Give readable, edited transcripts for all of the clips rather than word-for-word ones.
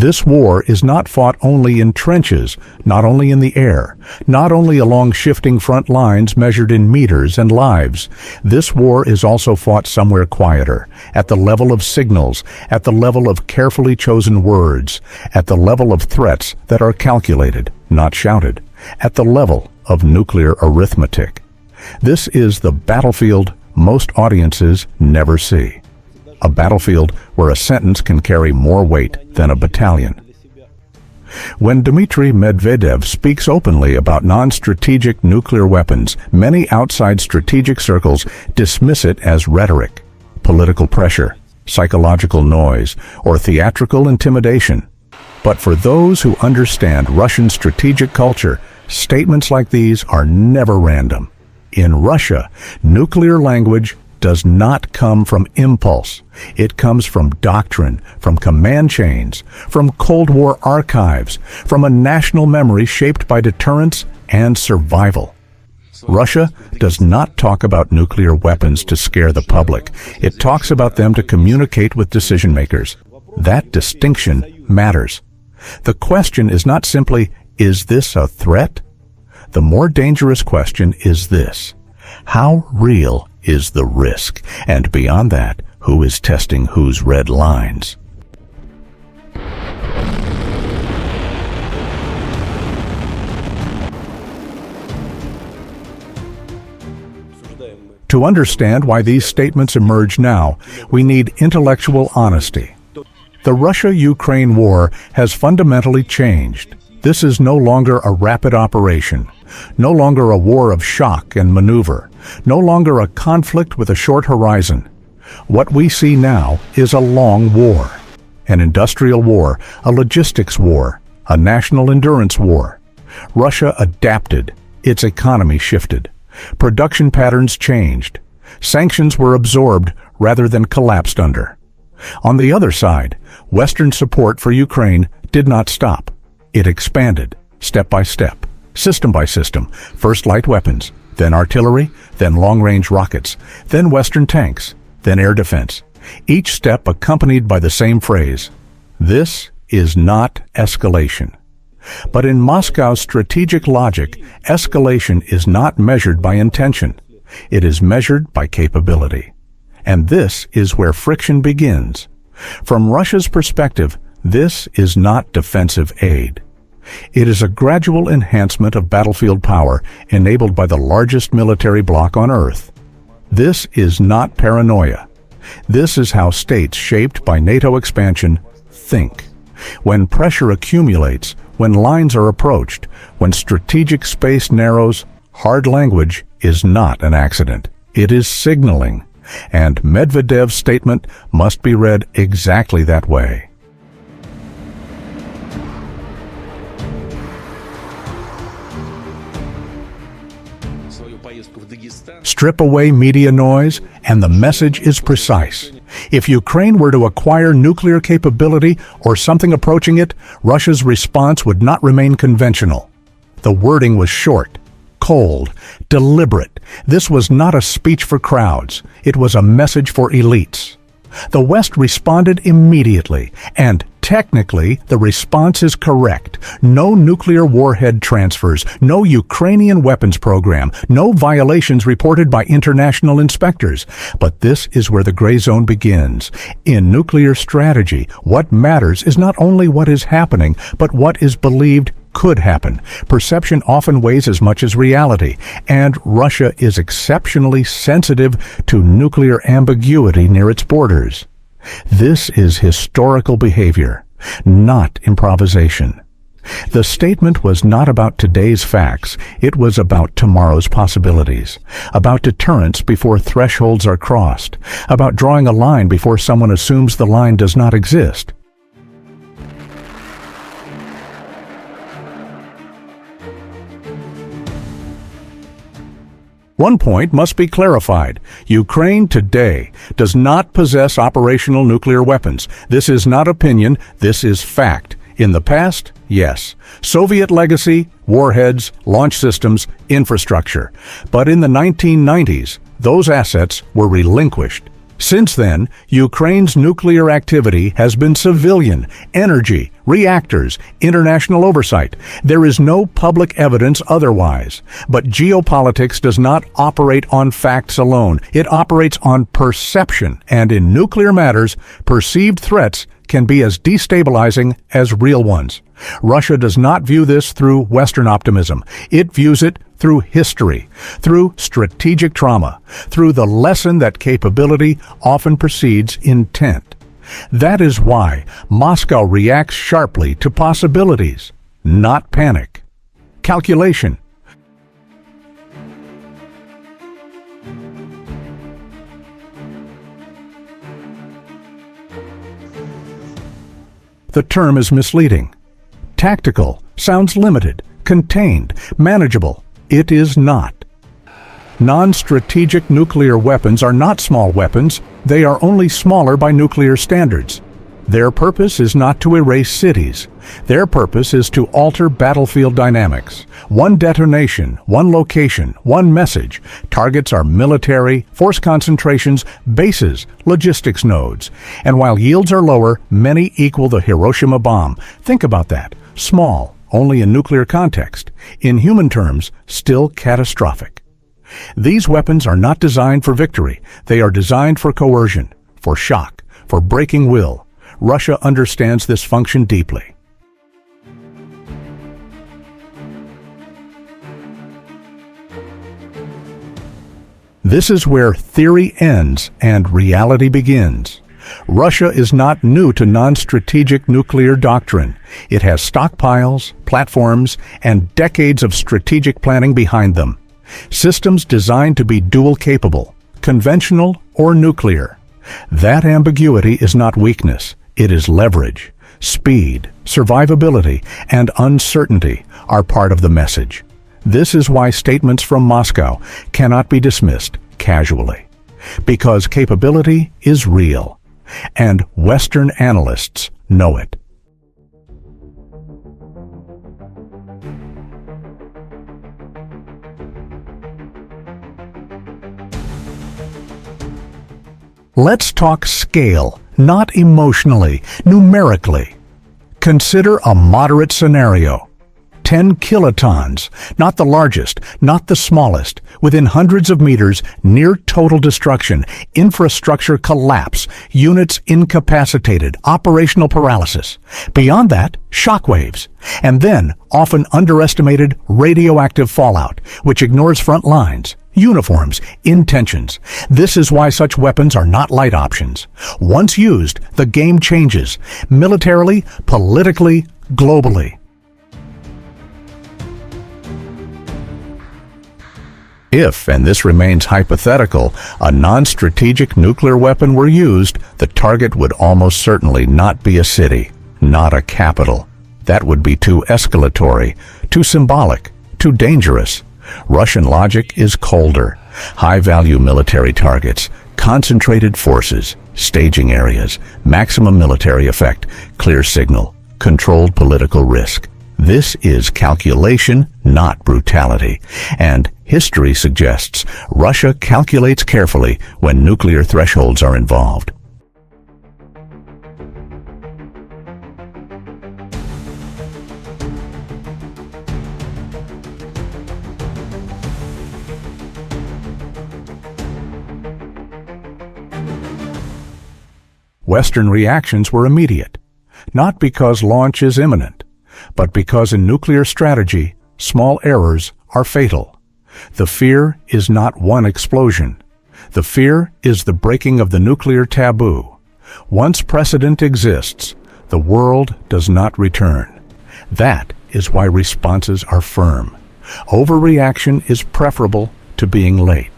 This war is not fought only in trenches, not only in the air, not only along shifting front lines measured in meters and lives. This war is also fought somewhere quieter, at the level of signals, at the level of carefully chosen words, at the level of threats that are calculated, not shouted, at the level of nuclear arithmetic. This is the battlefield most audiences never see. A battlefield where a sentence can carry more weight than a battalion. When Dmitry Medvedev speaks openly about non-strategic nuclear weapons, many outside strategic circles dismiss it as rhetoric, political pressure, psychological noise, or theatrical intimidation. But for those who understand Russian strategic culture, statements like these are never random. In Russia, nuclear language does not come from impulse. It comes from doctrine, from command chains, from Cold War archives, from a national memory shaped by deterrence and survival. Russia does not talk about nuclear weapons to scare the public. It talks about them to communicate with decision makers. That distinction matters. The question is not simply, is this a threat? The more dangerous question is this: how real is the risk? And beyond that, who is testing whose red lines? To understand why these statements emerge now, we need intellectual honesty. The Russia-Ukraine war has fundamentally changed. This is no longer a rapid operation, no longer a war of shock and maneuver, no longer a conflict with a short horizon. What we see now is a long war, an industrial war, a logistics war, a national endurance war. Russia adapted, its economy shifted, production patterns changed, sanctions were absorbed rather than collapsed under. On the other side, Western support for Ukraine did not stop. It expanded, step by step, system by system, first light weapons, then artillery, then long-range rockets, then Western tanks, then air defense, each step accompanied by the same phrase: this is not escalation. But in Moscow's strategic logic, escalation is not measured by intention. It is measured by capability. And this is where friction begins. From Russia's perspective, this is not defensive aid. It is a gradual enhancement of battlefield power enabled by the largest military bloc on Earth. This is not paranoia. This is how states shaped by NATO expansion think. When pressure accumulates, when lines are approached, when strategic space narrows, hard language is not an accident. It is signaling. And Medvedev's statement must be read exactly that way. Strip away media noise, and the message is precise. If Ukraine were to acquire nuclear capability or something approaching it, Russia's response would not remain conventional. The wording was short, cold, deliberate. This was not a speech for crowds. It was a message for elites. The West responded immediately, and technically, the response is correct. No nuclear warhead transfers, no Ukrainian weapons program, no violations reported by international inspectors. But this is where the gray zone begins. In nuclear strategy, what matters is not only what is happening, but what is believed could happen. Perception often weighs as much as reality, and Russia is exceptionally sensitive to nuclear ambiguity near its borders. This is historical behavior, not improvisation. The statement was not about today's facts, it was about tomorrow's possibilities, about deterrence before thresholds are crossed, about drawing a line before someone assumes the line does not exist. One point must be clarified. Ukraine today does not possess operational nuclear weapons. This is not opinion, this is fact. In the past, yes. Soviet legacy, warheads, launch systems, infrastructure. But in the 1990s, those assets were relinquished. Since then, Ukraine's nuclear activity has been civilian, energy, reactors, international oversight. There is no public evidence otherwise. But geopolitics does not operate on facts alone. It operates on perception, and in nuclear matters, perceived threats can be as destabilizing as real ones. Russia does not view this through Western optimism. It views it through history, through strategic trauma, through the lesson that capability often precedes intent. That is why Moscow reacts sharply to possibilities, not panic. Calculation. The term is misleading. Tactical sounds limited, contained, manageable. It is not. Non-strategic nuclear weapons are not small weapons. They are only smaller by nuclear standards. Their purpose is not to erase cities. Their purpose is to alter battlefield dynamics. One detonation, one location, one message. Targets are military, force concentrations, bases, logistics nodes. And while yields are lower, many equal the Hiroshima bomb. Think about that. Small, only in nuclear context. In human terms, still catastrophic. These weapons are not designed for victory. They are designed for coercion, for shock, for breaking will. Russia understands this function deeply. This is where theory ends and reality begins. Russia is not new to non-strategic nuclear doctrine. It has stockpiles, platforms, and decades of strategic planning behind them. Systems designed to be dual-capable, conventional or nuclear. That ambiguity is not weakness. It is leverage. Speed, survivability, and uncertainty are part of the message. This is why statements from Moscow cannot be dismissed casually. Because capability is real, and Western analysts know it. Let's talk scale, not emotionally, numerically. Consider a moderate scenario. 10 kilotons, not the largest, not the smallest, within hundreds of meters, near total destruction, infrastructure collapse, units incapacitated, operational paralysis. Beyond that, shockwaves, and then often underestimated radioactive fallout, which ignores front lines, uniforms, intentions. This is why such weapons are not light options. Once used, the game changes, militarily, politically, globally. If, and this remains hypothetical, a non-strategic nuclear weapon were used, the target would almost certainly not be a city, not a capital. That would be too escalatory, too symbolic, too dangerous. Russian logic is colder. High-value military targets, concentrated forces, staging areas, maximum military effect, clear signal, controlled political risk. This is calculation, not brutality. And history suggests Russia calculates carefully when nuclear thresholds are involved. Western reactions were immediate, not because launch is imminent, but because in nuclear strategy, small errors are fatal. The fear is not one explosion. The fear is the breaking of the nuclear taboo. Once precedent exists, the world does not return. That is why responses are firm. Overreaction is preferable to being late.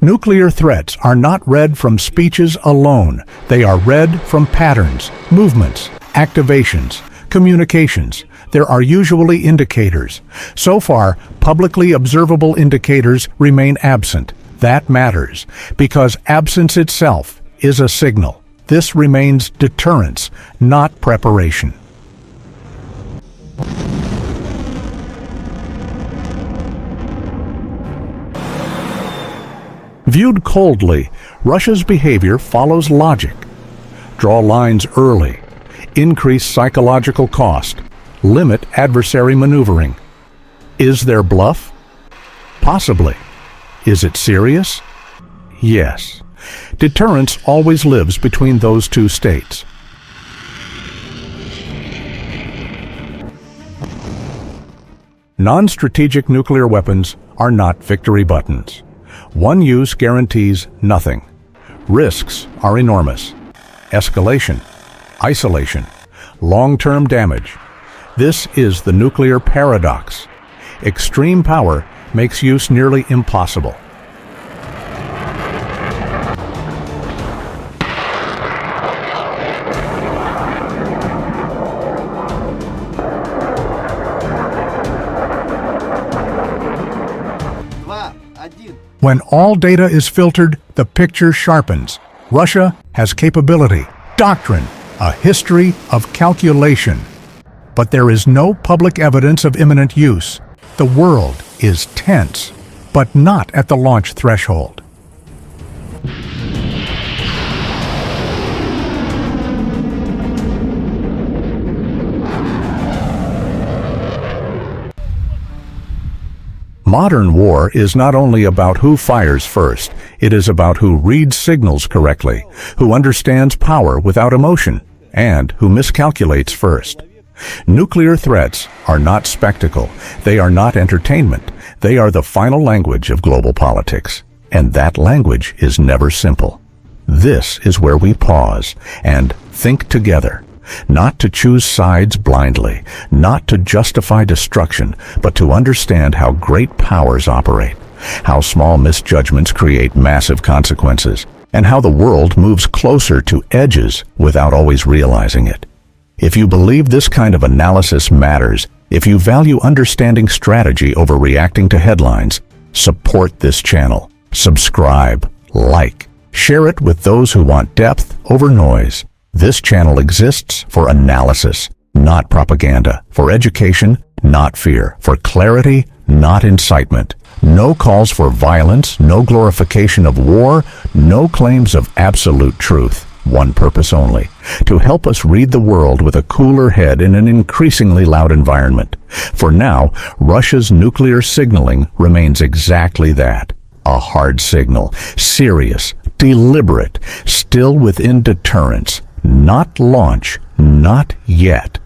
Nuclear threats are not read from speeches alone. They are read from patterns, movements, activations, communications. There are usually indicators. So far, publicly observable indicators remain absent. That matters, because absence itself is a signal. This remains deterrence, not preparation. Viewed coldly, Russia's behavior follows logic. Draw lines early, increase psychological cost, limit adversary maneuvering. Is there bluff? Possibly. Is it serious? Yes. Deterrence always lives between those two states. Non-strategic nuclear weapons are not victory buttons. One use guarantees nothing. Risks are enormous. Escalation, isolation, long-term damage. This is the nuclear paradox. Extreme power makes use nearly impossible. When all data is filtered, the picture sharpens. Russia has capability, doctrine, a history of calculation. But there is no public evidence of imminent use. The world is tense, but not at the launch threshold. Modern war is not only about who fires first, it is about who reads signals correctly, who understands power without emotion, and who miscalculates first. Nuclear threats are not spectacle, they are not entertainment, they are the final language of global politics. And that language is never simple. This is where we pause and think together. Not to choose sides blindly, not to justify destruction, but to understand how great powers operate, how small misjudgments create massive consequences, and how the world moves closer to edges without always realizing it. If you believe this kind of analysis matters, if you value understanding strategy over reacting to headlines, support this channel. Subscribe, like, share it with those who want depth over noise. This channel exists for analysis, not propaganda, for education, not fear, for clarity, not incitement. No calls for violence, no glorification of war, no claims of absolute truth. One purpose only, to help us read the world with a cooler head in an increasingly loud environment. For now, Russia's nuclear signaling remains exactly that. A hard signal, serious, deliberate, still within deterrence. Not launch, not yet.